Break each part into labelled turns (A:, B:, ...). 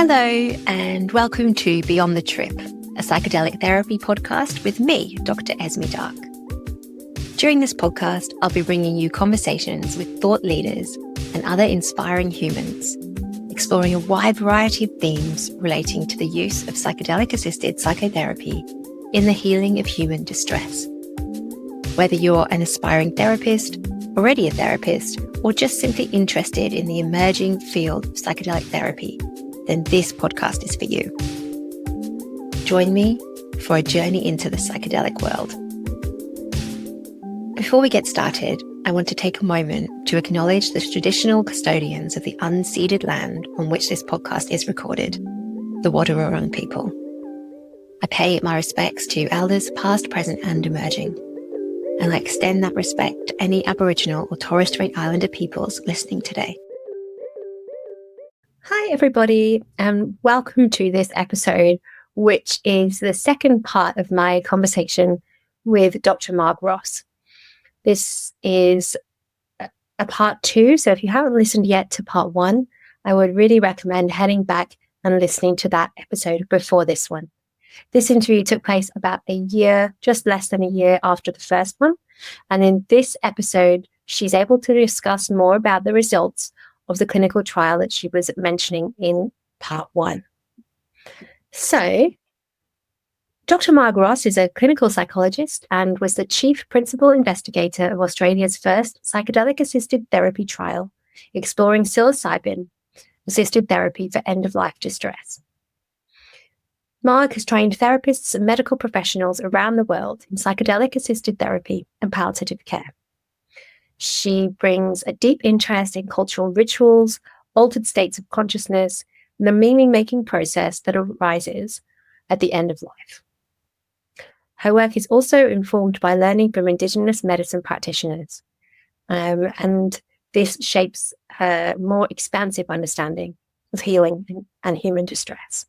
A: Hello, and welcome to Beyond the Trip, a psychedelic therapy podcast with me, Dr. Esme Dark. During this podcast, I'll be bringing you conversations with thought leaders and other inspiring humans, exploring a wide variety of themes relating to the use of psychedelic-assisted psychotherapy in the healing of human distress. Whether you're an aspiring therapist, already a therapist, or just simply interested in the emerging field of psychedelic therapy, then this podcast is for you. Join me for a journey into the psychedelic world. Before we get started, I want to take a moment to acknowledge the traditional custodians of the unceded land on which this podcast is recorded, the Wadawurrung people. I pay my respects to elders past, present and emerging, and I extend that respect to any Aboriginal or Torres Strait Islander peoples listening today. Hi everybody, and welcome to this episode, which is the second part of my conversation with Dr. Marg Ross. This is a part 2, so if you haven't listened yet to part 1, I would really recommend heading back and listening to that episode before this one. This interview took place about a year, just less than a year after the first one, and in this episode, she's able to discuss more about the results of the clinical trial that she was mentioning in part 1. So, Dr. Marg Ross is a clinical psychologist and was the chief principal investigator of Australia's first psychedelic-assisted therapy trial, exploring psilocybin-assisted therapy for end-of-life distress. Marg has trained therapists and medical professionals around the world in psychedelic-assisted therapy and palliative care. She brings a deep interest in cultural rituals, altered states of consciousness, and the meaning-making process that arises at the end of life. Her work is also informed by learning from Indigenous medicine practitioners, and this shapes her more expansive understanding of healing and human distress.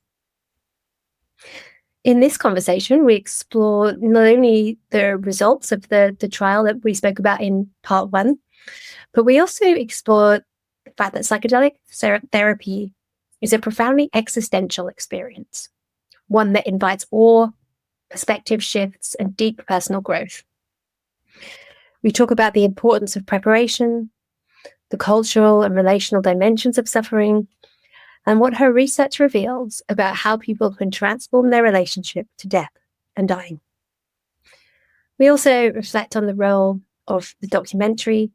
A: In this conversation, we explore not only the results of the trial that we spoke about in part 1, but we also explore the fact that psychedelic therapy is a profoundly existential experience, one that invites awe, perspective shifts, and deep personal growth. We talk about the importance of preparation, the cultural and relational dimensions of suffering, and what her research reveals about how people can transform their relationship to death and dying. We also reflect on the role of the documentary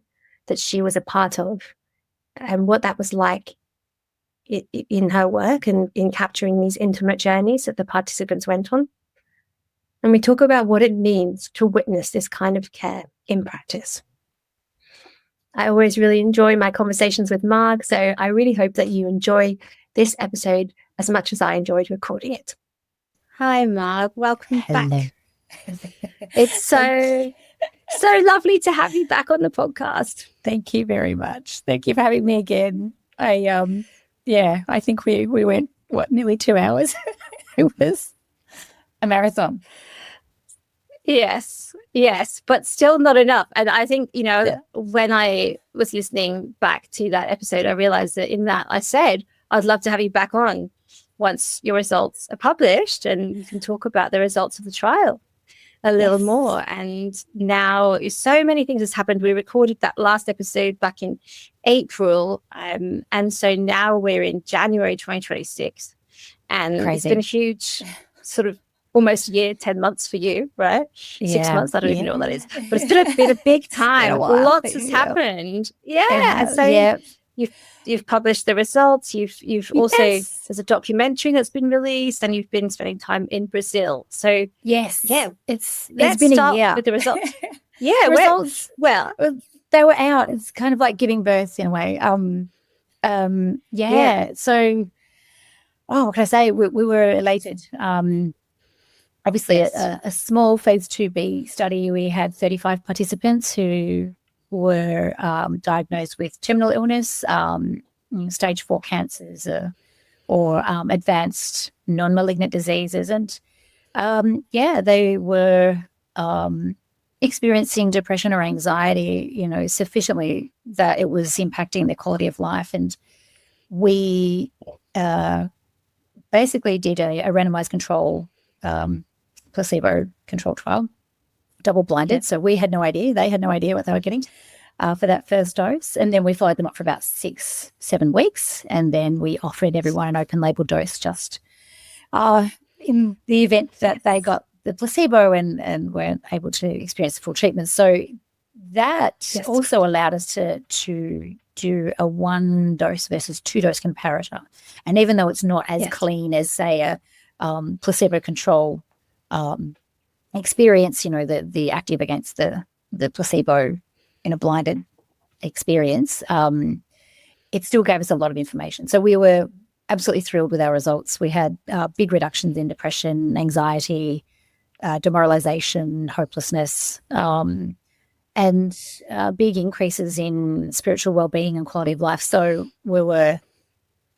A: that she was a part of and what that was like in her work and in capturing these intimate journeys that the participants went on. And we talk about what it means to witness this kind of care in practice. I always really enjoy my conversations with Marg, so I really hope that you enjoy this episode as much as I enjoyed recording it. Hi, Marg. Welcome back. It's so lovely to have you back on the podcast.
B: Thank you very much. Thank you for having me again. I think we went, nearly 2 hours. It was a marathon.
A: Yes, but still not enough. And I think, when I was listening back to that episode, I realized that in that I said, I'd love to have you back on once your results are published and you can talk about the results of the trial a little more. And now so many things has happened. We recorded that last episode back in April. And so now we're in January 2026. And Crazy. It's been a huge sort of almost a year, 10 months for you, right? 6 months. I don't even know what that is. But it's been a big time. Lots has happened. Yeah. So you've published the results. You've also, there's a documentary that's been released, and you've been spending time in Brazil. So
B: it's
A: let's
B: been
A: start
B: a year
A: with the results.
B: Results. Well, they were out. It's kind of like giving birth in a way. So, what can I say? We were elated. Obviously, a small phase 2B study. We had 35 participants who were diagnosed with terminal illness, stage 4 cancers, or advanced non-malignant diseases. And, they were experiencing depression or anxiety, sufficiently that it was impacting their quality of life. And we basically did a randomized control placebo control trial, double-blinded. So we had no idea. They had no idea what they were getting for that first dose. And then we followed them up for about 6-7 weeks. And then we offered everyone an open-label dose just in the event that they got the placebo and weren't able to experience the full treatment. So that also allowed us to do a 1-dose versus 2-dose comparator. And even though it's not as clean as, say, a placebo control experience, the active against the placebo in a blinded experience, it still gave us a lot of information. So we were absolutely thrilled with our results. We had big reductions in depression, anxiety, demoralization, hopelessness, and big increases in spiritual well-being and quality of life. So we were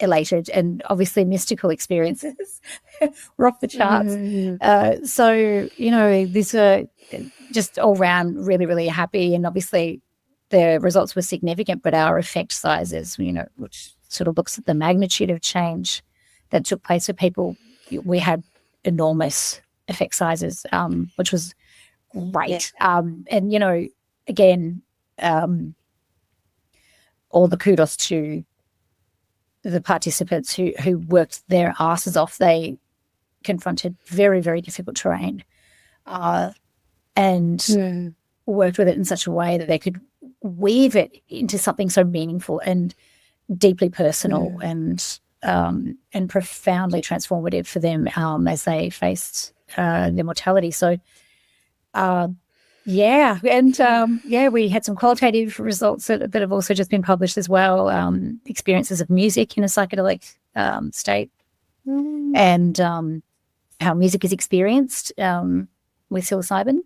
B: elated, and obviously mystical experiences were off the charts. So, these are just all round really, really happy. And obviously the results were significant, but our effect sizes, which sort of looks at the magnitude of change that took place for people, we had enormous effect sizes, which was great. And, again, all the kudos to the participants who worked their asses off. They confronted very, very difficult terrain and worked with it in such a way that they could weave it into something so meaningful and deeply personal and profoundly transformative for them as they faced their mortality. So, we had some qualitative results that have also just been published as well. Experiences of music in a psychedelic state, and how music is experienced with psilocybin.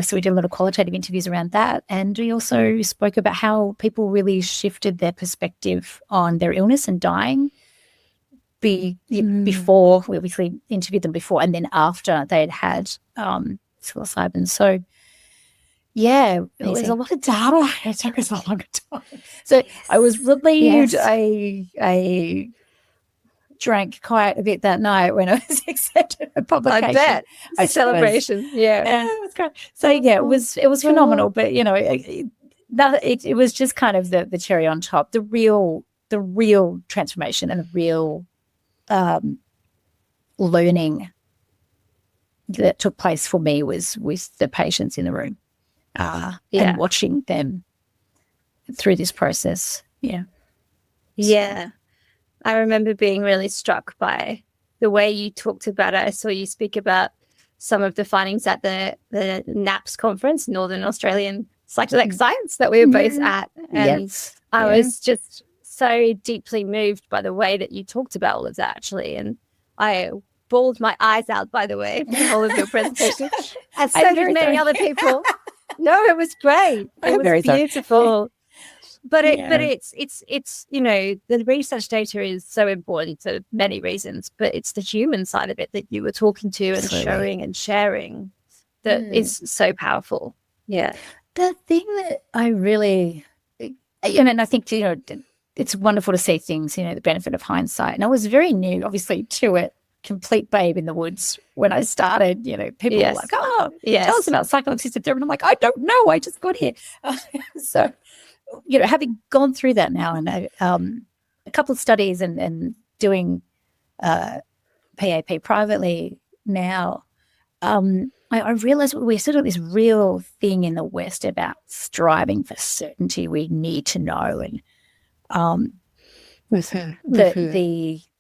B: So we did a lot of qualitative interviews around that, and we also spoke about how people really shifted their perspective on their illness and dying. Before, we obviously interviewed them before, and then after they had psilocybin. So, it was a lot of data. It took us a long time. So I was relieved. I drank quite a bit that night when I was accepted a publication.
A: I bet. Celebration.
B: It was great. So it was phenomenal. But it was just kind of the cherry on top. The real transformation and the real learning that took place for me was with the patients in the room and watching them through this process.
A: I remember being really struck by the way you talked about it. I saw you speak about some of the findings at the NAPS conference, Northern Australian Psychedelic Science, that we were both at. And I was just so deeply moved by the way that you talked about all of that, actually. And I bawled my eyes out, by the way, for the whole of your presentation. As so did many other people. No, it was great. It was beautiful. But it's the research data is so important for many reasons, but it's the human side of it that you were talking to and showing and sharing that is so powerful. Yeah.
B: The thing that I really, and I think, it's wonderful to see things, the benefit of hindsight. And I was very new, obviously, to it, complete babe in the woods when I started. People were like, tell us about psychedelic-assisted therapy. And I'm like, I don't know, I just got here. So, having gone through that now and a couple of studies and doing PAP privately now, I realized we're sort of this real thing in the West about striving for certainty. We need to know, and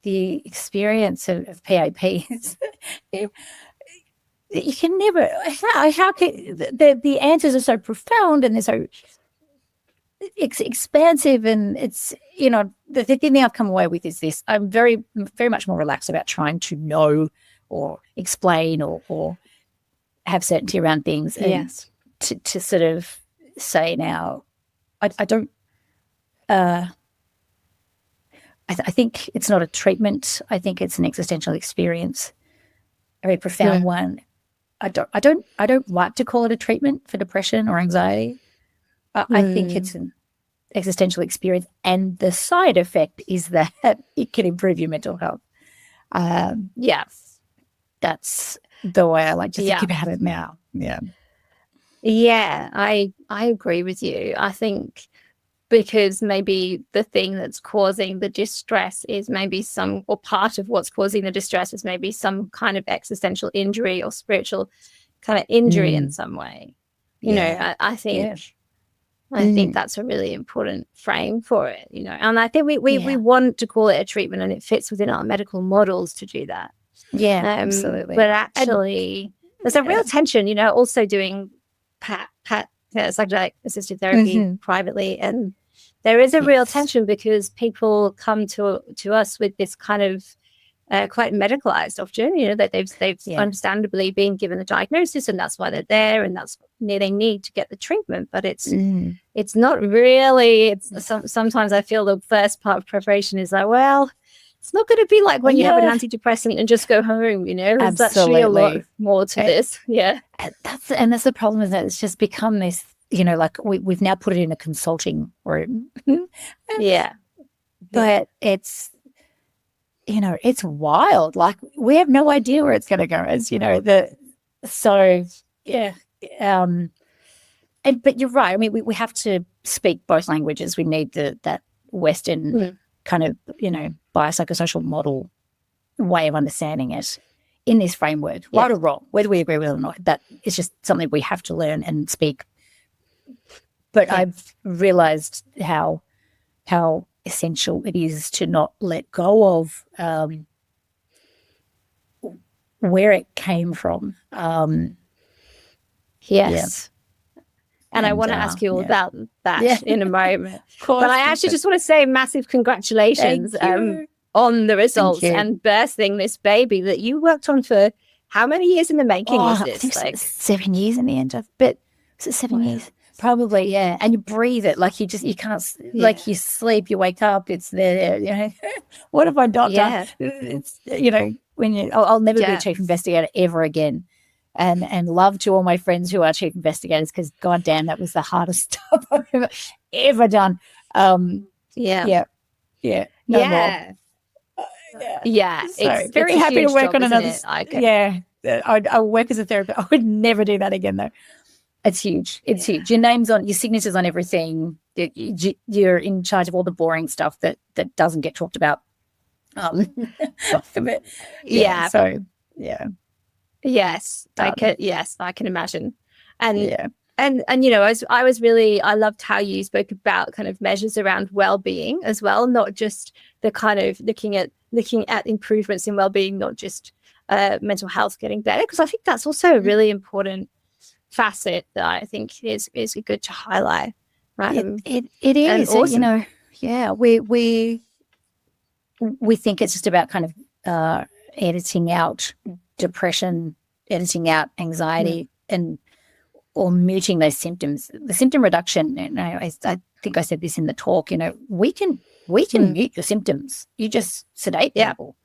B: the experience of PAP is you can never. How can the answers are so profound and they're so expansive, and it's the thing I've come away with is this: I'm very, very much more relaxed about trying to know or explain or have certainty around things. And to sort of say now, I don't. I think it's not a treatment. I think it's an existential experience, a very profound one. I don't like to call it a treatment for depression or anxiety. I think it's an existential experience, and the side effect is that it can improve your mental health. Yeah, that's the way I like to think about it now.
A: Yeah, I agree with you. I think because maybe the thing that's causing the distress is maybe or part of what's causing the distress is maybe some kind of existential injury or spiritual kind of injury in some way. You know, I think that's a really important frame for it, you know. And I think we want to call it a treatment, and it fits within our medical models to do that.
B: Yeah, absolutely.
A: But actually, there's a real tension, you know, also doing psychedelic-assisted therapy privately, and there is a real tension because people come to us with this kind of quite medicalized often, you know, that they've understandably been given a diagnosis, and that's why they're there, and that's they need to get the treatment. But it's not really. Sometimes I feel the first part of preparation is like, well, it's not going to be like when you have an antidepressant and just go home, you know. There's actually a lot more to this. Yeah,
B: that's the problem, is that it's just become this, you know, like we've now put it in a consulting room. But it's, you know, it's wild. Like, we have no idea where it's going to go, as you know. But you're right. I mean, we have to speak both languages. We need that Western kind of, you know, biopsychosocial model way of understanding it in this framework, right or wrong, whether we agree with it or not. That is just something we have to learn and speak. But I've realized how essential it is to not let go of where it came from.
A: And I want to ask you all about that in a moment. But I actually just want to say massive congratulations on the results and birthing this baby that you worked on for how many years in the making was this?
B: I think 7 years in the end. But was it 7 years? Probably, yeah. And you breathe it, like you can't, like you sleep, you wake up, it's there, you know. What have I not done? It's, you know, when I'll never be a chief investigator ever again. And love to all my friends who are chief investigators, because goddamn, that was the hardest stuff I've ever done. No more.
A: It's
B: very happy to work on another.
A: I
B: work as a therapist. I would never do that again, though. It's huge. It's huge. Your name's on, your signature's on everything. You're in charge of all the boring stuff that doesn't get talked about.
A: Yes, I can imagine. And you know, I loved how you spoke about kind of measures around well-being as well, not just the kind of looking at improvements in well-being, not just mental health getting better, because I think that's also a really important facet that I think is good to highlight. Right?
B: It is. Awesome. You know, we think it's just about kind of editing out depression, editing out anxiety, or muting those symptoms. The symptom reduction, you know, I think I said this in the talk, you know, we can mute your symptoms. You just sedate people.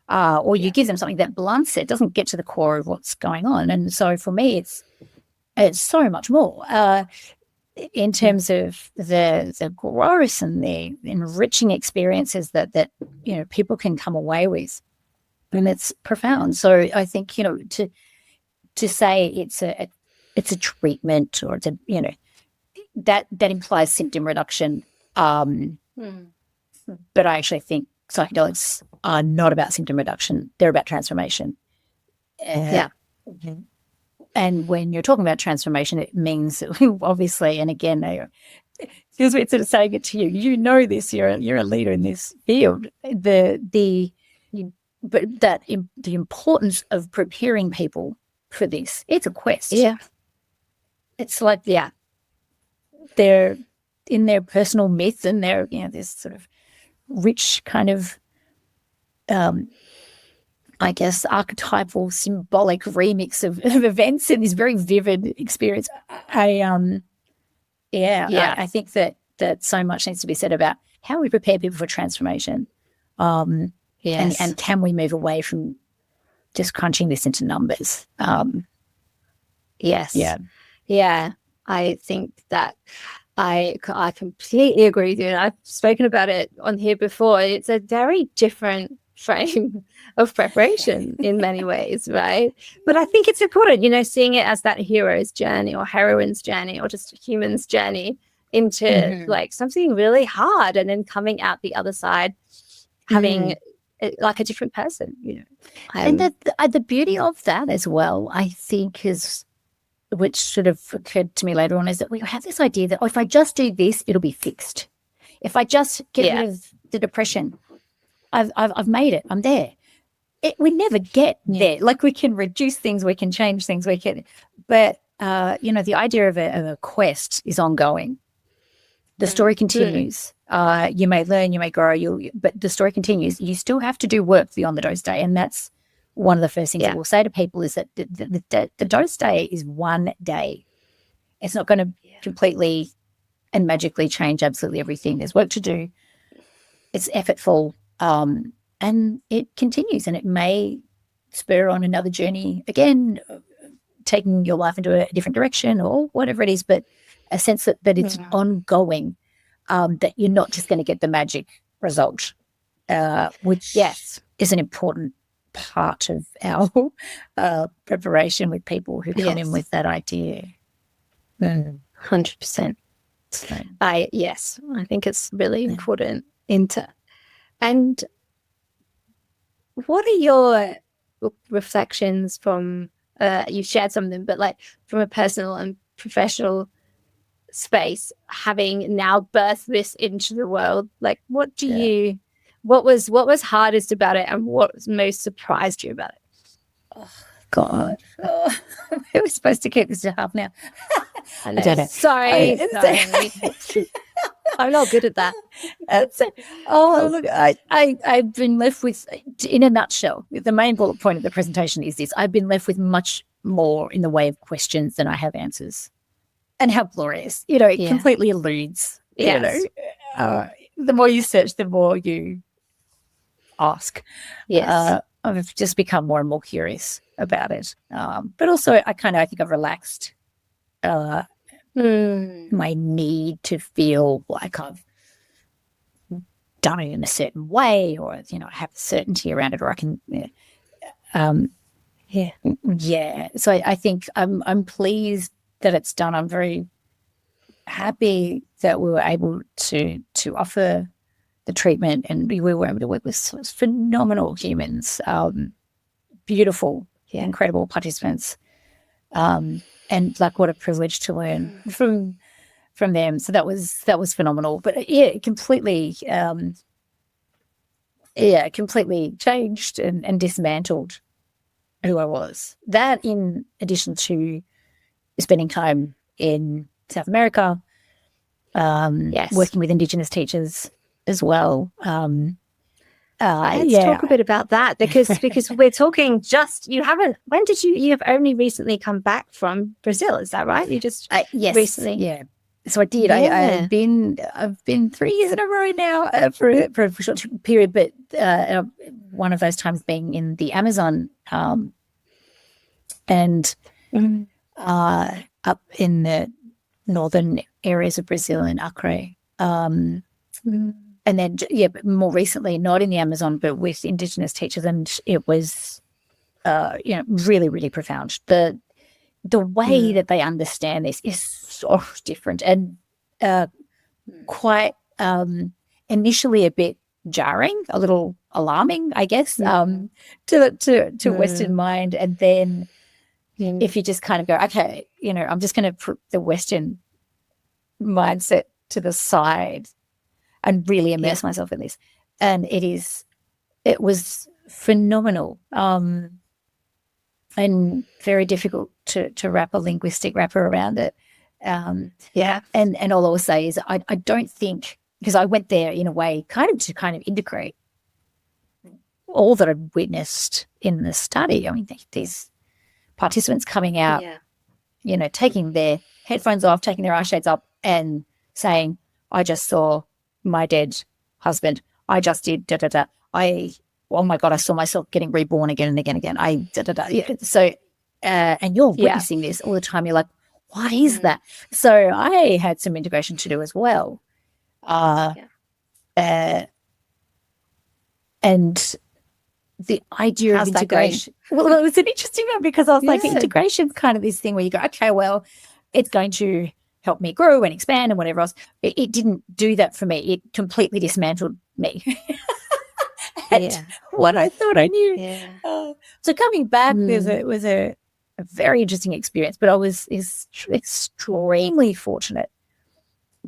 B: Or you give them something that blunts it, doesn't get to the core of what's going on. And so for me, it's so much more in terms of the growth and the enriching experiences that you know, people can come away with. And it's profound. So I think, you know, to say it's a treatment, or to, you know, that implies symptom reduction. But I actually think psychedelics are not about symptom reduction; they're about transformation. And when you're talking about transformation, it means obviously, and again, it feels weird sort of saying it to you. You know this. You're a leader in this field. But the importance of preparing people for this, it's a quest.
A: Yeah.
B: It's like, they're in their personal myth, and they're, you know, this sort of rich kind of, I guess, archetypal, symbolic remix of events in this very vivid experience. I think that so much needs to be said about how we prepare people for transformation. And can we move away from just crunching this into numbers?
A: I think that I completely agree with you. And I've spoken about it on here before. It's a very different frame of preparation in many ways, right? But I think it's important, seeing it as that hero's journey or heroine's journey or just a human's journey into like something really hard, and then coming out the other side having like a different person,
B: And the beauty of that as well, I think, is, which sort of occurred to me later on, is that we have this idea that, if I just do this, it'll be fixed. If I just get rid of the depression, I've made it. I'm there. We never get there. Like, we can reduce things, we can change things, but the idea of a quest is ongoing. The story continues. You may learn, you may grow, but the story continues. You still have to do work beyond the dose day, and that's one of the first things that we'll say to people, is that the dose day is one day. It's not going to completely and magically change absolutely everything. There's work to do. It's effortful, and it continues, and it may spur on another journey again, taking your life into a different direction or whatever it is, but a sense that it's ongoing, that you're not just going to get the magic result, which is an important part of our preparation with people who come in with that idea.
A: 100%. So, I think it's really important. And what are your reflections from, you've shared some of them, but like from a personal and professional space, having now birthed this into the world, like what was hardest about it, and what most surprised you about it?
B: Oh God, we were supposed to keep this to half now.
A: I don't know. Sorry. I'm not good at that.
B: Look, I've been left with, in a nutshell, the main bullet point of the presentation is this: I've been left with much more in the way of questions than I have answers. And how glorious, it completely eludes. The more you search, the more you ask. I've just become more and more curious about it. But also, I think I've relaxed my need to feel like I've done it in a certain way, or have certainty around it, or I can. So I think I'm pleased that it's done. I'm very happy that we were able to offer the treatment, and we were able to work with phenomenal humans, beautiful, incredible participants, and like, what a privilege to learn from them. So that was phenomenal. But completely changed and dismantled who I was. That, in addition to spending time in South America, working with Indigenous teachers as well.
A: Let's talk a bit about that, because we're talking you have only recently come back from Brazil, is that right? You just recently?
B: Yeah. So I did. I've been 3 years in a row now, for a short period, but one of those times being in the Amazon, and up in the northern areas of Brazil, in Acre. And then, but more recently, not in the Amazon, but with Indigenous teachers, and it was, really, really profound. The way that they understand this is so different, and quite initially a bit jarring, a little alarming, I guess, to Western mind. And then if you just kind of go, okay, I'm just going to put the Western mindset to the side and really immerse myself in this. And it was phenomenal, and very difficult to wrap a linguistic wrapper around it. And all I will say is I don't think, because I went there in a way to integrate all that I've witnessed in the study. I mean, these participants coming out, taking their headphones off, taking their eye shades up, and saying, I just saw my dead husband. I just did da-da-da. Oh my God, I saw myself getting reborn again and again and again. Da-da-da. Yeah. So, and you're witnessing this all the time. You're like, what is that? So I had some integration to do as well. And the idea
A: How's
B: of
A: that going?
B: integration. Well, it was an interesting one because I was like,
A: Yeah.
B: integration's kind of this thing where you go, okay, well, it's going to help me grow and expand and whatever else. It didn't do that for me. It completely dismantled me. And what I thought I knew.
A: Yeah.
B: So coming back, it was a very interesting experience, but I was extremely fortunate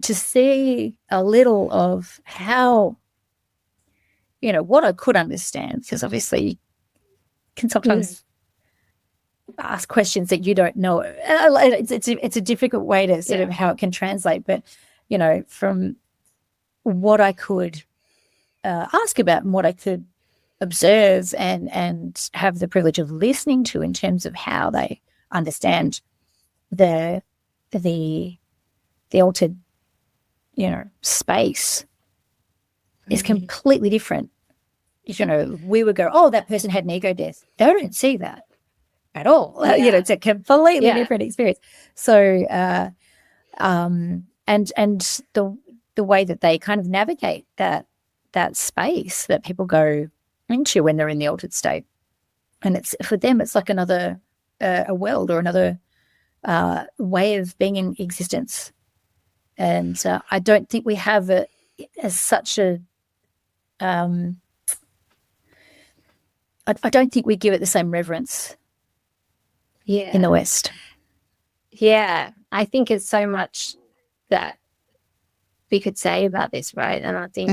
B: to see a little of how, you know, what I could understand, because obviously you can sometimes ask questions that you don't know. It's a difficult way to sort of how it can translate, but, you know, from what I could ask about and what I could observe and have the privilege of listening to in terms of how they understand the altered, you know, space is completely different. You know, we would go, oh, that person had an ego death. They don't see that at all. You know, it's a completely different experience. So, and the way that they kind of navigate that space that people go into when they're in the altered state, and it's for them, it's like another a world or another way of being in existence. And I don't think we have it as such a I don't think we give it the same reverence in the West.
A: Yeah, I think it's so much that we could say about this, right? And I think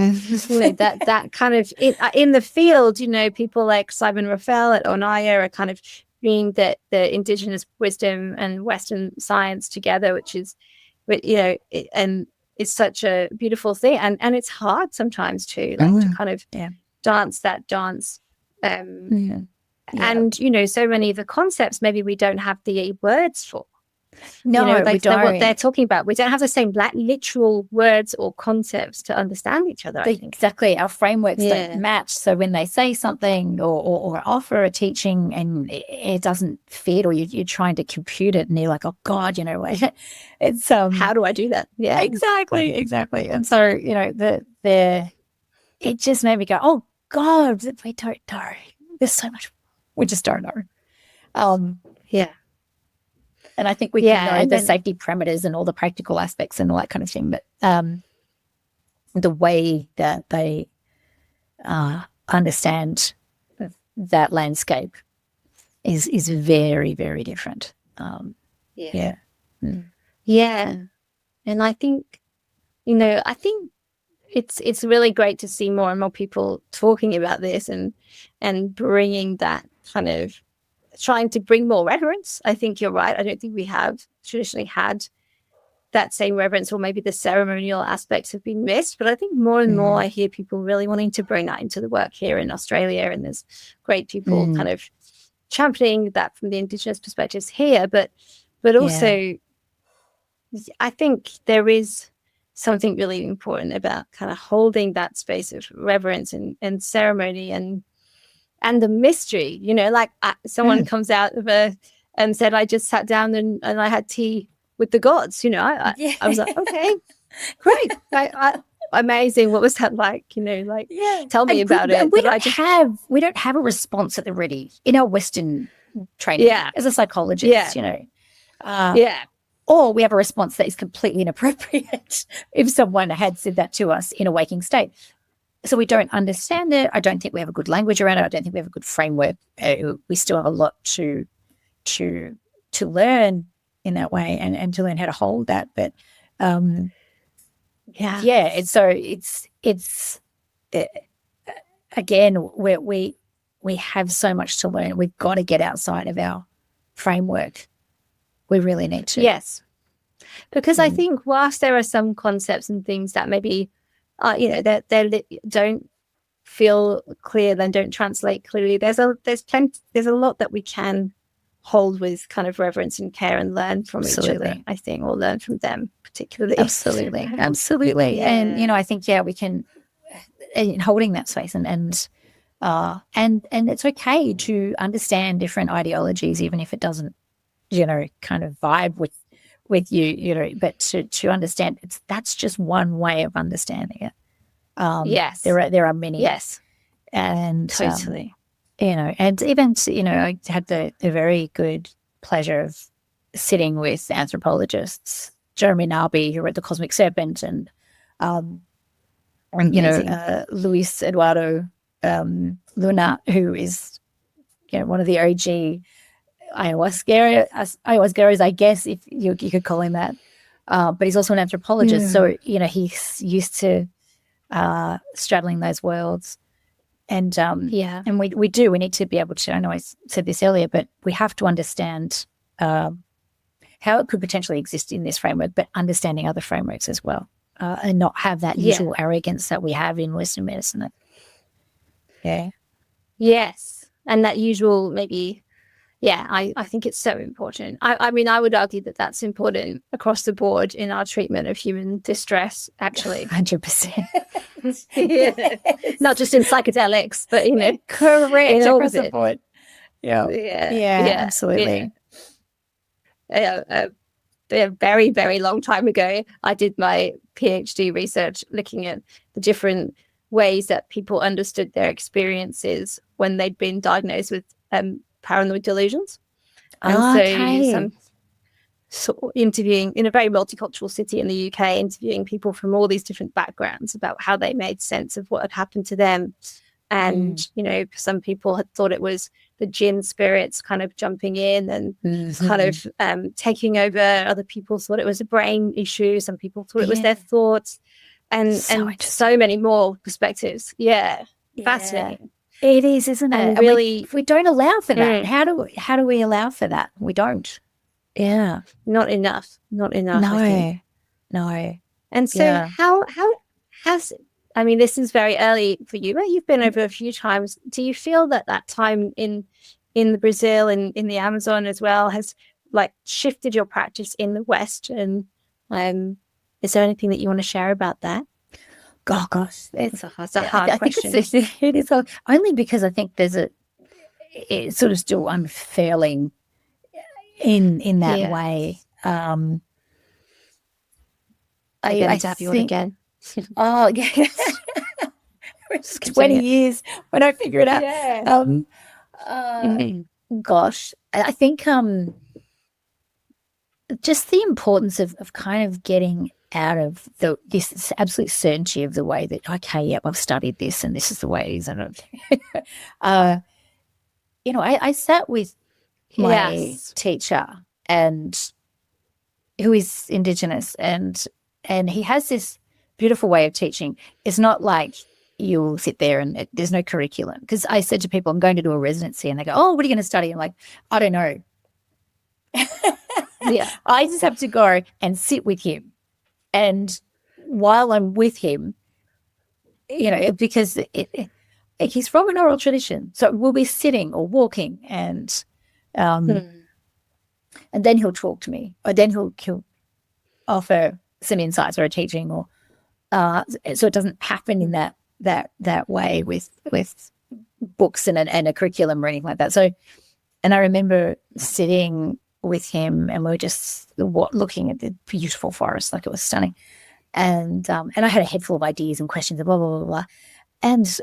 A: you know, that kind of in the field, you know, people like Simon Raphael at Onaya are kind of bringing the Indigenous wisdom and Western science together, which is, you know, and it's such a beautiful thing, and it's hard sometimes too, like to kind of dance that dance. And you know, so many of the concepts maybe we don't have the words for.
B: No,
A: you know, like
B: we don't.
A: What they're talking about, we don't have the same literal words or concepts to understand each other.
B: Exactly, our frameworks don't match. So when they say something or offer a teaching and it doesn't fit, or you're trying to compute it, and you're like, oh God, you know, it's
A: how do I do that? Yeah,
B: exactly. And so, you know, it just made me go, oh God, we don't know. There's so much we just don't know. And I think we can know the safety parameters and all the practical aspects and all that kind of thing. But the way that they understand that landscape is very, very different.
A: And I think, you know, it's really great to see more and more people talking about this and bringing that kind of, trying to bring more reverence. I think you're right. I don't think we have traditionally had that same reverence, or maybe the ceremonial aspects have been missed. But I think more and more I hear people really wanting to bring that into the work here in Australia, and there's great people kind of championing that from the Indigenous perspectives here. But also, I think there is something really important about kind of holding that space of reverence and ceremony and the mystery, you know, like someone comes out of and said, I just sat down and I had tea with the gods, you know. I was like, okay, great. Amazing. What was that like? You know, like, tell me about it.
B: We don't have a response at the ready in our Western training as a psychologist, you know. Or we have a response that is completely inappropriate if someone had said that to us in a waking state. So we don't understand it. I don't think we have a good language around it. I don't think we have a good framework. We still have a lot to learn in that way and to learn how to hold that. But and so it's again, we have so much to learn. We've got to get outside of our framework. We really need to.
A: Yes, because I think whilst there are some concepts and things that maybe you know, they don't feel clear, then don't translate clearly. There's a lot that we can hold with kind of reverence and care and learn from each other, I think, or learn from them particularly.
B: Absolutely. And you know, I think we can, in holding that space and it's okay to understand different ideologies, even if it doesn't, you know, kind of vibe with you, you know, but to understand that's just one way of understanding it. There are many.
A: Yes.
B: And
A: totally.
B: and even, I had the very good pleasure of sitting with anthropologists, Jeremy Narby, who wrote The Cosmic Serpent, and Luis Eduardo Luna, who is, one of the OG ayahuasqueros, I guess, if you could call him that. But he's also an anthropologist. So, he's used to straddling those worlds. And and we need to be able to, I know I said this earlier, but we have to understand how it could potentially exist in this framework, but understanding other frameworks as well, and not have that usual arrogance that we have in Western medicine. Yeah.
A: Yes. And that usual maybe, I think it's so important. I mean, I would argue that that's important across the board in our treatment of human distress, actually.
B: 100%.
A: Yes. Not just in psychedelics, but,
B: correct,
A: across
B: across the board. Yeah, absolutely.
A: A very, very long time ago, I did my PhD research looking at the different ways that people understood their experiences when they'd been diagnosed with paranoid delusions. And so interviewing in a very multicultural city in the UK, interviewing people from all these different backgrounds about how they made sense of what had happened to them. And, some people had thought it was the jinn spirits kind of jumping in and kind of taking over. Other people thought it was a brain issue. Some people thought it was their thoughts, and so many more perspectives. Yeah. Fascinating.
B: It is, isn't it?
A: And really,
B: we don't allow for that. How do we allow for that? We don't. Yeah.
A: Not enough. Not enough.
B: No.
A: And so how's, I mean, this is very early for you, but you've been over a few times. Do you feel that time in the Brazil and in the Amazon as well has shifted your practice in the West? And is there anything that you want to share about that?
B: Oh gosh, it's a
A: hard question.
B: It is only because I think it's sort of still unfurling in that way.
A: I to have you on again.
B: Oh yeah, 20 years when I figure it out. Gosh, I think just the importance of kind of getting out of this absolute certainty of the way that, okay, yep, I've studied this and this is the way it is. And I sat with my teacher, and who is Indigenous, and he has this beautiful way of teaching. It's not like you'll sit there and there's no curriculum. Because I said to people, I'm going to do a residency, and they go, oh, what are you going to study? I'm like, I don't know. I just have to go and sit with him. And while I'm with him, because he's from an oral tradition, so we'll be sitting or walking, and then he'll talk to me, or then he'll offer some insights or a teaching, or so it doesn't happen in that way with books and a curriculum or anything like that. So, and I remember sitting with him, and we were just looking at the beautiful forest, like it was stunning, and I had a head full of ideas and questions and blah blah blah blah, and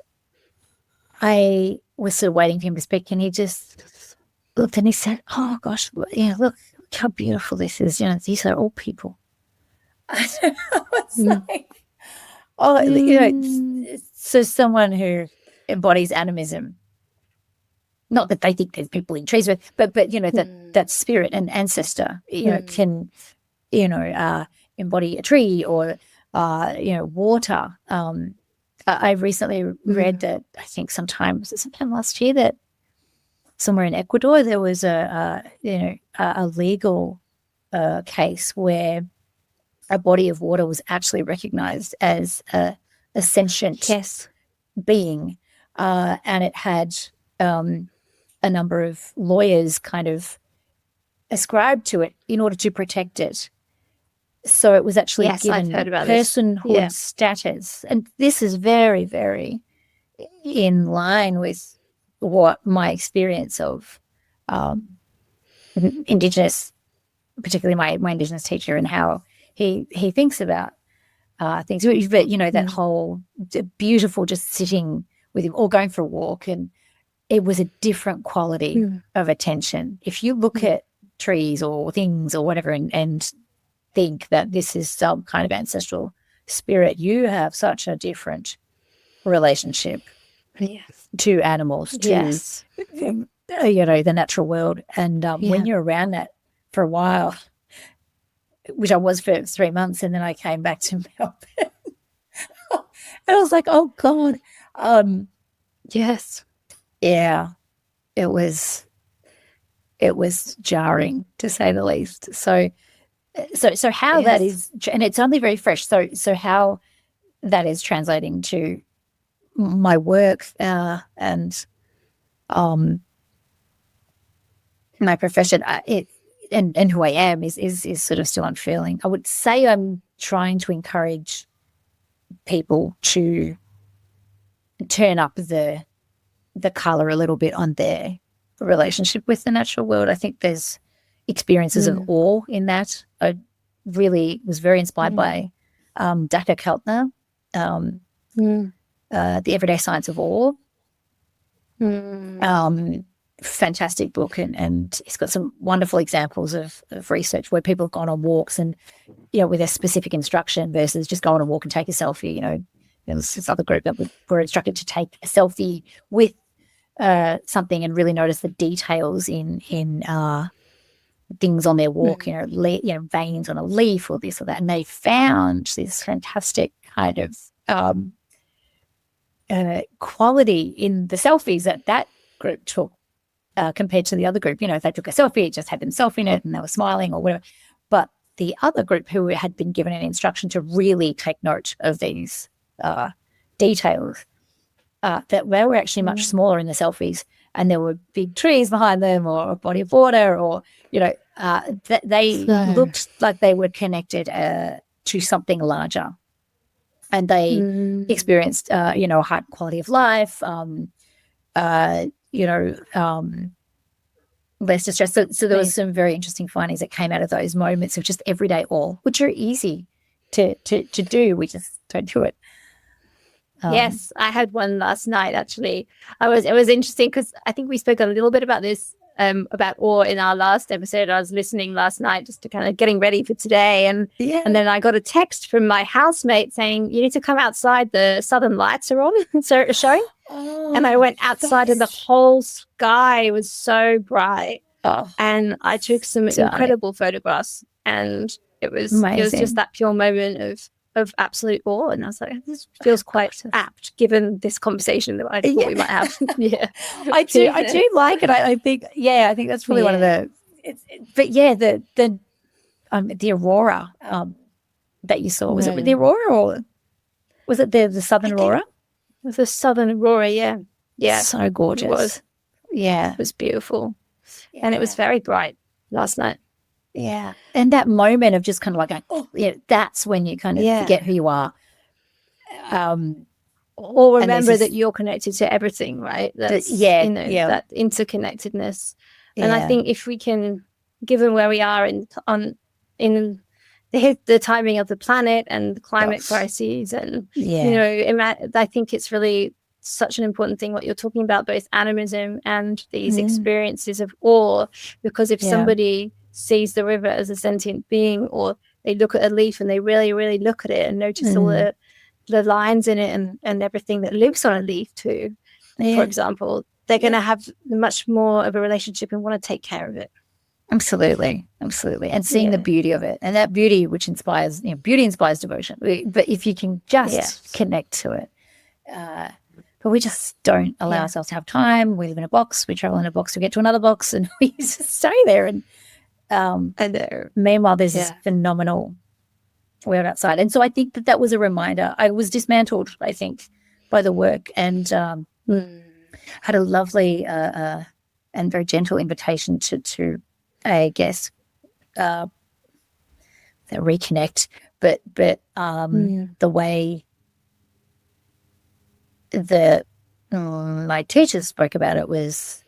B: I was sort of waiting for him to speak, and he just looked and he said, "Oh gosh, look how beautiful this is. These are all people." I was like, so someone who embodies animism. Not that they think there's people in trees, but that spirit and ancestor, can, embody a tree or, water. I recently read that, I think sometime last year, that somewhere in Ecuador there was a legal case where a body of water was actually recognized as a sentient being, and it had a number of lawyers kind of ascribed to it in order to protect it. So it was actually given personhood status. And this is very, very in line with what my experience of Indigenous, particularly my Indigenous teacher, and how he thinks about things. But, that whole beautiful just sitting with him or going for a walk and it was a different quality of attention. If you look at trees or things or whatever and think that this is some kind of ancestral spirit, you have such a different relationship to animals, to the natural world. And when you're around that for a while, which I was for 3 months, and then I came back to Melbourne, and I was like, oh God, it was jarring, to say the least. So how that is, and it's only very fresh. So how that is translating to my work and my profession, and who I am is sort of still unfurling. I would say I'm trying to encourage people to turn up the color a little bit on their relationship with the natural world. I think there's experiences of awe in that. I really was very inspired by Dr. Keltner, The Everyday Science of Awe. Fantastic book, and he's got some wonderful examples of research where people have gone on walks and, with a specific instruction versus just go on a walk and take a selfie. There's this other group that were instructed to take a selfie with something and really notice the details in things on their walk, veins on a leaf or this or that. And they found this fantastic kind of quality in the selfies that group took compared to the other group. If they took a selfie, it just had themselves in it and they were smiling or whatever. But the other group, who had been given an instruction to really take note of these details, that they were actually much smaller in the selfies, and there were big trees behind them or a body of water, or they looked like they were connected to something larger, and they experienced a high quality of life, less distress. So there was some very interesting findings that came out of those moments of just everyday awe, which are easy to do. We just don't do it.
A: Yes, I had one last night, actually. It was interesting because I think we spoke a little bit about this, about awe in our last episode. I was listening last night just to kind of getting ready for today. And then I got a text from my housemate saying, you need to come outside. The Southern Lights are on, so it's showing. And I went outside and the whole sky was so bright. And I took some incredible photographs, and it was just that pure moment of absolute awe. And I was like, this feels quite apt given this conversation that I thought we might have.
B: I do like it. I think that's probably one of the the aurora that you saw. Was it the aurora, or was it the southern aurora?
A: It was the southern aurora, yeah.
B: So gorgeous.
A: It was.
B: Yeah.
A: It was beautiful. Yeah. And it was very bright last night.
B: Yeah. And that moment of just kind of like going, that's when you kind of forget who you are.
A: Or remember that you're connected to everything, right? That's, that interconnectedness. Yeah. And I think if we can, given where we are in the timing of the planet and the climate crises, and I think it's really such an important thing what you're talking about, both animism and these experiences of awe, because if somebody sees the river as a sentient being, or they look at a leaf and they really, really look at it and notice all the lines in it and everything that lives on a leaf too, for example, they're going to have much more of a relationship and want to take care of it.
B: Absolutely. And seeing the beauty of it, and that beauty which inspires, beauty inspires devotion. But if you can just connect to it, but we just don't allow ourselves to have time. We live in a box, we travel in a box, we get to another box, and we just stay there. And meanwhile, there's this phenomenal world outside. And so I think that was a reminder. I was dismantled, I think, by the work, and had a lovely and very gentle invitation to I guess, reconnect, but the way my teachers spoke about it was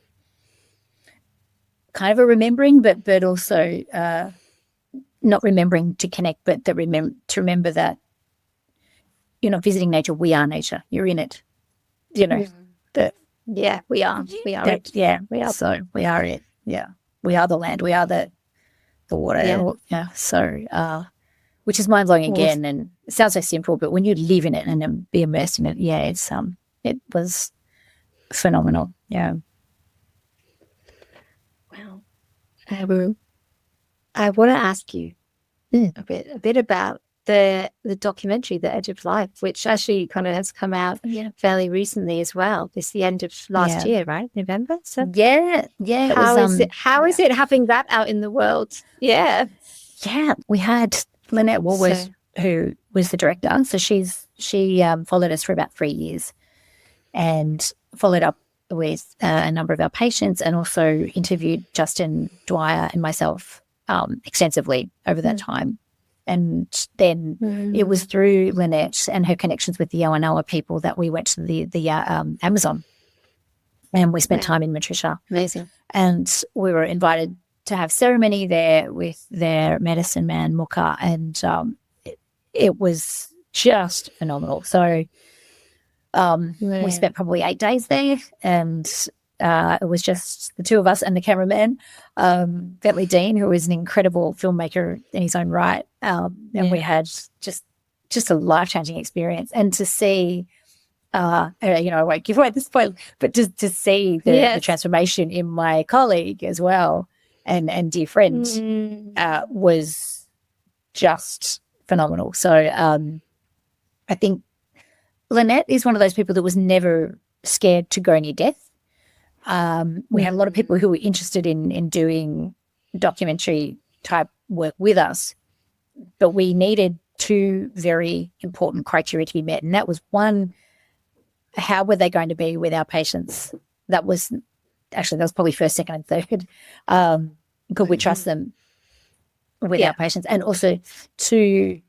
B: kind of a remembering, but also not remembering to connect, but to remember that you're not visiting nature. We are nature. You're in it. That
A: Yeah, we are. We are it.
B: Yeah.
A: We are.
B: So we are it. Yeah. We are the land. We are the water.
A: Yeah.
B: Yeah. So, which is mind blowing again. And it sounds so simple, but when you live in it and then be immersed in it, it was phenomenal. Yeah.
A: Wow. I want to ask you a bit about the documentary, The Edge of Life, which actually kind of has come out fairly recently as well. This the end of last year, right? November. So
B: yeah.
A: How is it having that out in the world? Yeah.
B: Yeah. We had Lynette Walworth, who was the director. So she followed us for about 3 years and followed up with a number of our patients, and also interviewed Justin Dwyer and myself extensively over that time. And then it was through Lynette and her connections with the Yawanawa people that we went to the Amazon, and we spent time in Matricia.
A: Amazing.
B: And we were invited to have ceremony there with their medicine man, Muka, and it was just phenomenal. So we spent probably 8 days there, and it was just the two of us and the cameraman, Bentley Dean, who is an incredible filmmaker in his own right. And we had just a life-changing experience. And to see, I won't give away the spoiler, but just to see the transformation in my colleague as well and dear friend was just phenomenal. So I think Lynette is one of those people that was never scared to go near death. We had a lot of people who were interested in doing documentary type work with us, but we needed two very important criteria to be met. And that was one, how were they going to be with our patients? That was probably first, second, and third. Could we trust them with our patients? And also two,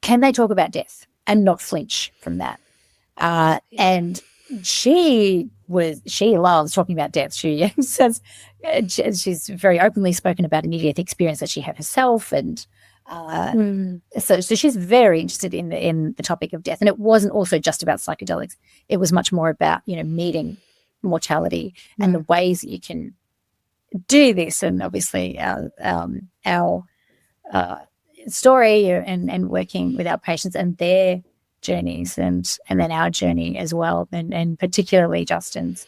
B: can they talk about death and not flinch from that? And she loves talking about death. She says she's very openly spoken about a near-death experience that she had herself, and so she's very interested in the topic of death. And it wasn't also just about psychedelics; it was much more about meeting mortality and the ways that you can do this. And obviously, our story and working with our patients and their journeys, and then our journey as well, and particularly Justin's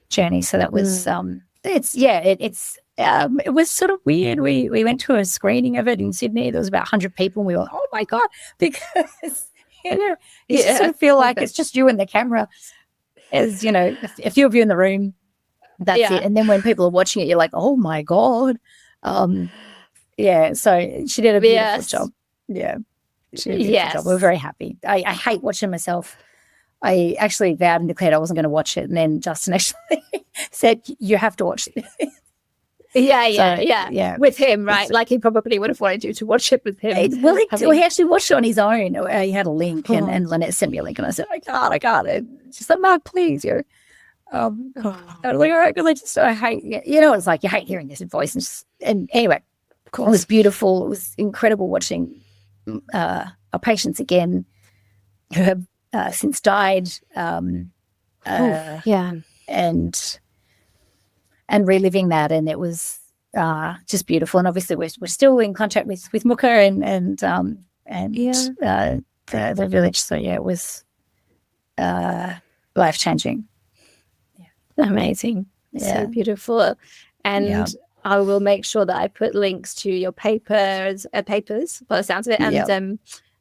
B: journey. So that was it was sort of weird. We went to a screening of it in Sydney. There was about 100 people, and we were, oh my God, because you just sort of feel like it's just you and the camera. As a few of you in the room, that's it. And then when people are watching it, you're like, oh my God. So she did a beautiful job. Yeah. Job. We were very happy. I hate watching myself. I actually vowed and declared I wasn't going to watch it, and then Justin actually said, you have to watch it. With him, right? Like he probably would have wanted you to watch it with him. He actually watched it on his own. He had a link, and Lynette sent me a link, and I said, I can't. She's like, Marg, please. I was like, all right, I hate, it's like you hate hearing this voice. And anyway, it was beautiful. It was incredible watching our patients again who have since died. And reliving that, and it was just beautiful. And obviously, we're still in contact with Muka and the village. So it was life changing.
A: Amazing, so beautiful. And I will make sure that I put links to your papers by the sounds of it,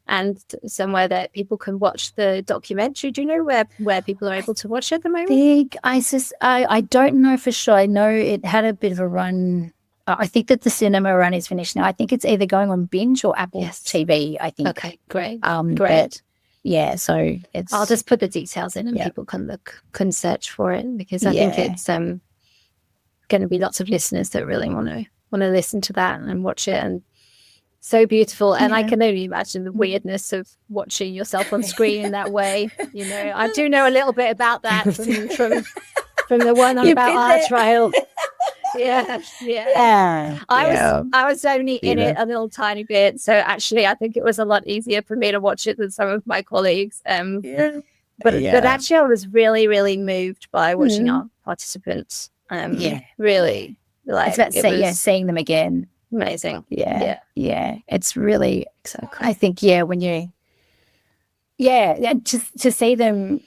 A: and somewhere that people can watch the documentary. Do you know where people are able to watch it at the moment?
B: I don't know for sure. I know it had a bit of a run. I think that the cinema run is finished now. I think it's either going on Binge or Apple TV, I think.
A: Okay, great.
B: Great. But, so it's...
A: I'll just put the details in, and people can search for it, because I think it's going to be lots of listeners that really want to listen to that and watch it. And so beautiful. And I can only imagine the weirdness of watching yourself on screen in that way. I do know a little bit about that from the one about our trial. I was only in it a little tiny bit, so actually I think it was a lot easier for me to watch it than some of my colleagues. But actually, I was really, really moved by watching our participants. Really, like
B: it's about seeing them again.
A: Amazing.
B: Yeah. It's really. I think when you, just to see them,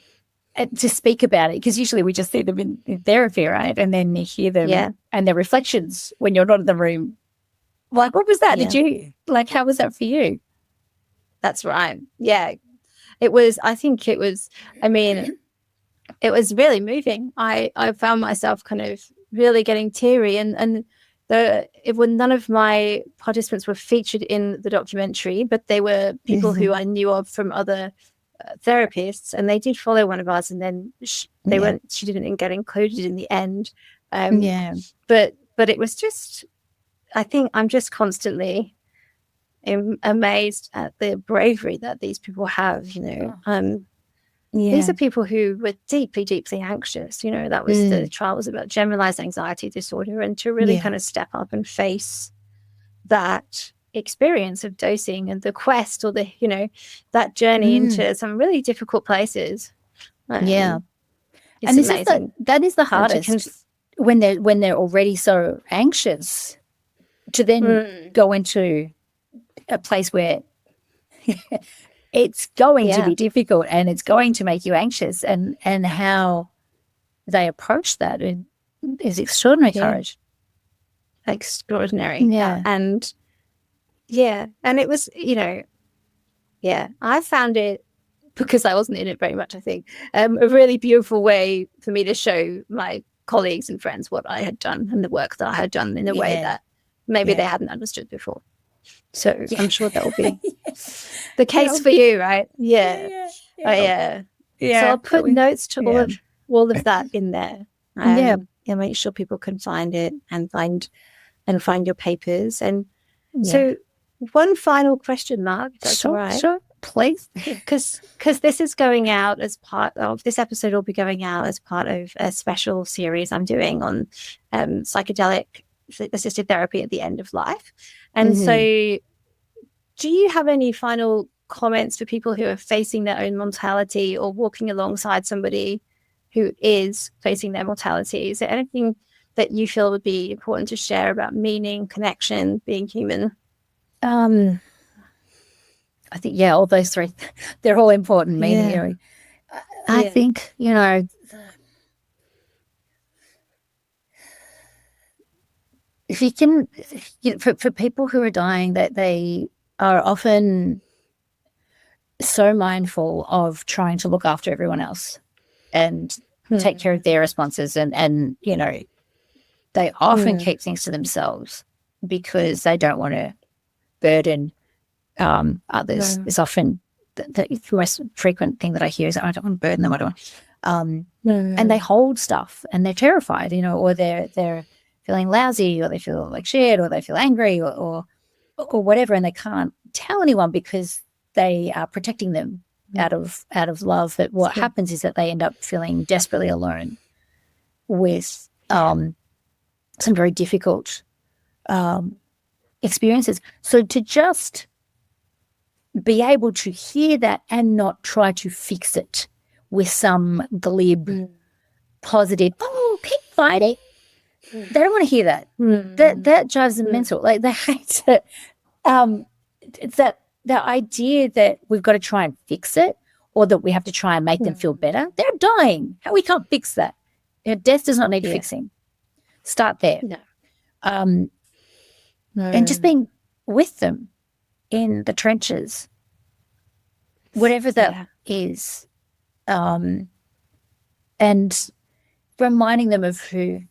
B: to speak about it, because usually we just see them in therapy, right? And then you hear them and their reflections when you're not in the room. Like, what was that? Did you how was that for you?
A: That's right. Yeah. It was, I mean, it was really moving. I found myself kind of really getting teary, and none of my participants were featured in the documentary, but they were people who I knew of from other therapists, and they did follow one of ours, and then she didn't get included in the end. But it was just, I think I'm just constantly amazed at the bravery that these people have, These are people who were deeply, deeply anxious. That was the trial was about generalized anxiety disorder, and to really kind of step up and face that experience of dosing and the quest, or that journey into some really difficult places.
B: And that is the hardest when they're already so anxious, to then go into a place where it's going to be difficult and it's going to make you anxious, and how they approach that is extraordinary courage.
A: Extraordinary. And it was, I found it, because I wasn't in it very much, I think, a really beautiful way for me to show my colleagues and friends what I had done and the work that I had done in a way that maybe they hadn't understood before. So I'm sure that will be the case for you, right? So I'll put notes to all of that in there. Make sure people can find it and find your papers. And so one final question, Marg, if that's all right.
B: Sure, please.
A: Because this is going out as part of, this episode will be going out as part of a special series I'm doing on psychedelic-assisted therapy at the end of life. And so do you have any final comments for people who are facing their own mortality or walking alongside somebody who is facing their mortality? Is there anything that you feel would be important to share about meaning, connection, being human?
B: I think, all those three, they're all important. Meaning, I think, if you can, for people who are dying, that they are often so mindful of trying to look after everyone else and take care of their responses, and they often keep things to themselves because they don't want to burden others. It's often the most frequent thing that I hear is, I don't want to burden them. I don't want. And they hold stuff, and they're terrified, or they're feeling lousy, or they feel like shit, or they feel angry, or whatever, and they can't tell anyone because they are protecting them out of love. But what happens is that they end up feeling desperately alone with some very difficult experiences. So to just be able to hear that and not try to fix it with some glib, positive, keep fighting. They don't want to hear that. That drives them mental. Like, they hate it. It's that the idea that we've got to try and fix it, or that we have to try and make them feel better. They're dying. How we can't fix that? Death does not need fixing. Start there. And just being with them in the trenches, whatever that is, and reminding them of who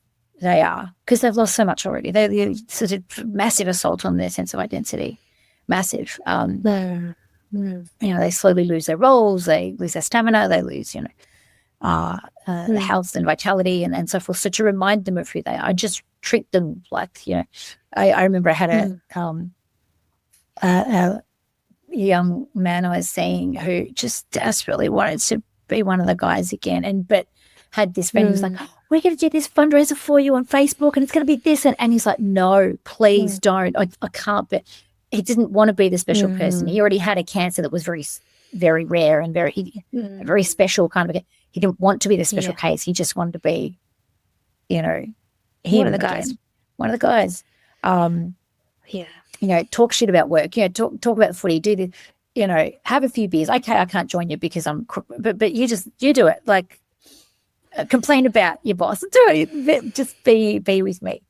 B: they are, because they've lost so much already. They're sort of massive assault on their sense of identity. Massive. They slowly lose their roles, they lose their stamina, they lose, health and vitality and so forth. So to remind them of who they are, just treat them like, I remember I had a young man I was seeing who just desperately wanted to be one of the guys again, but had this friend who was like, we're going to do this fundraiser for you on Facebook, and it's going to be this, and he's like, no, please don't. I can't. But he didn't want to be the special person. He already had a cancer that was very very rare and a very special kind of. He didn't want to be the special case. He just wanted to be, him
A: one of the guys.
B: Again. One of the guys. Talk shit about work. Talk about the footy. Do the, have a few beers. Okay, I can't join you because I'm, but you do it. Like, complain about your boss. Do it. Just be with me.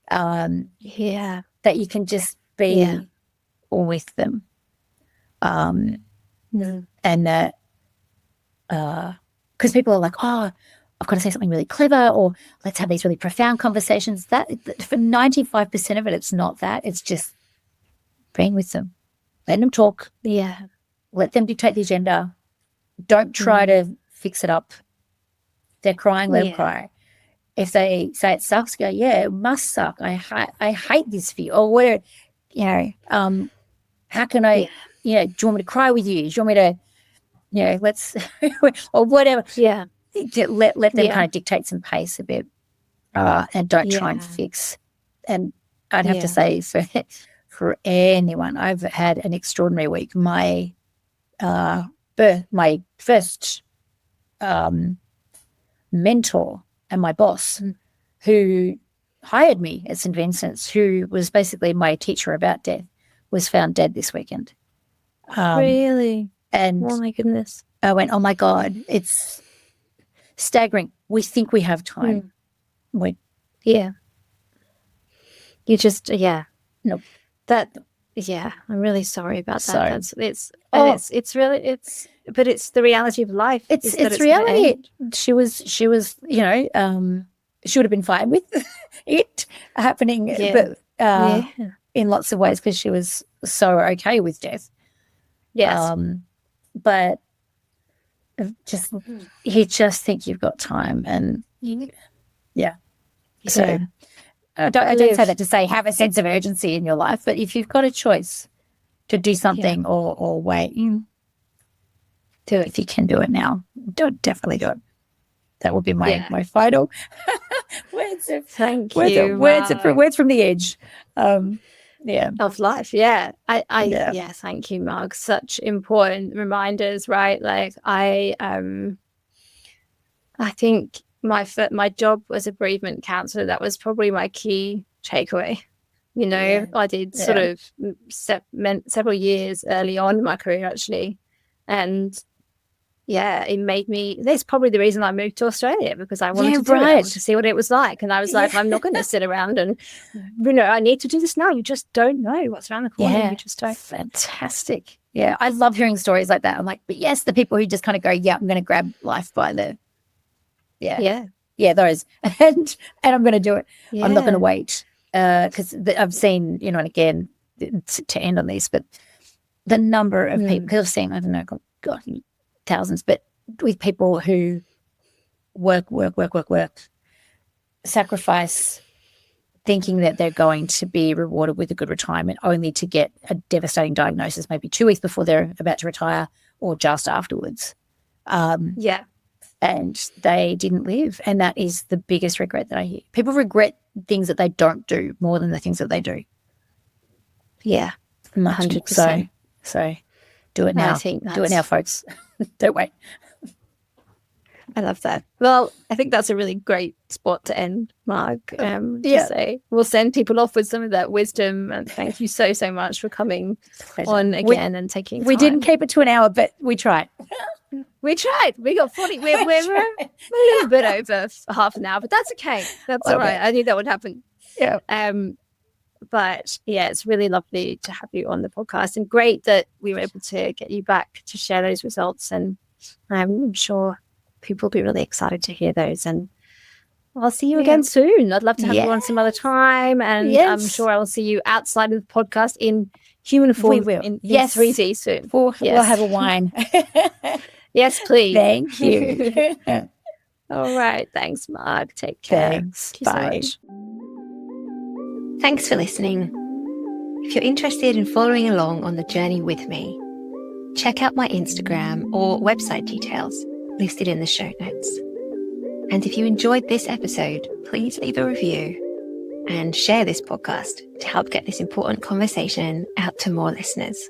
B: That you can just be with them. And that, because people are like, oh, I've got to say something really clever, or let's have these really profound conversations. That for 95% of it, it's not that. It's just being with them, letting them talk.
A: Yeah.
B: Let them dictate the agenda. Don't try to fix it up. They're crying, let them cry. If they say it sucks, go, yeah, it must suck. I hate this for you. Or where, how can I, do you want me to cry with you? Do you want me to, let's, or whatever.
A: Yeah.
B: Let them kind of dictate some pace a bit, and don't try and fix. And I'd have to say for anyone, I've had an extraordinary week. My first mentor and my boss, who hired me at St. Vincent's, who was basically my teacher about death, was found dead this weekend.
A: Really?
B: And
A: oh my goodness.
B: I went, oh my God, it's staggering. We think we have time.
A: You just
B: Nope.
A: I'm really sorry about that.
B: So,
A: but it's the reality of life.
B: It's reality. She was she would have been fine with it happening, but in lots of ways, because she was so okay with death.
A: Yes.
B: But just you just think you've got time, and so I don't say that to say have a sense of urgency in your life, but if you've got a choice to do something or wait, do it. If you can do it now, definitely do it. That would be my final words of words from the edge.
A: Of life. Thank you, Marg. Such important reminders, right? Like I think my job as a bereavement counsellor, that was probably my key takeaway. I did sort of several years early on in my career, actually, and it made me. That's probably the reason I moved to Australia, because I wanted to see what it was like, and I was like, I'm not going to sit around and I need to do this now. You just don't know what's around the corner. You just don't.
B: Fantastic. Yeah, I love hearing stories like that. I'm like, but yes, the people who just kind of go, I'm going to grab life by the. Those, and I'm going to do it. I'm not going to wait, because I've seen, and again, to end on this, but the number of people, because I've seen, I don't know, God, thousands, but with people who work, sacrifice, thinking that they're going to be rewarded with a good retirement, only to get a devastating diagnosis maybe 2 weeks before they're about to retire or just afterwards. And they didn't live. And that is the biggest regret that I hear. People regret things that they don't do more than the things that they do.
A: Yeah, 100%.
B: So do it now. Do it now, folks. Don't wait.
A: I love that. Well, I think that's a really great spot to end, Marg. Say we'll send people off with some of that wisdom, and thank you so much for coming on again and taking time.
B: We didn't keep it to an hour, but we tried.
A: We tried. We got 40. We're a little bit over half an hour, but that's okay. That's all right. I knew that would happen.
B: Yeah.
A: But it's really lovely to have you on the podcast, and great that we were able to get you back to share those results. And I'm sure people will be really excited to hear those. And I'll see you again soon. I'd love to have you on some other time, and I'm sure I will see you outside of the podcast in human form.
B: We will.
A: In 3D soon.
B: We'll have a wine.
A: Yes, please.
B: Thank you.
A: All right. Thanks, Marg. Take care.
B: Thanks.
A: Bye. So thanks for listening. If you're interested in following along on the journey with me, check out my Instagram or website details listed in the show notes. And if you enjoyed this episode, please leave a review and share this podcast to help get this important conversation out to more listeners.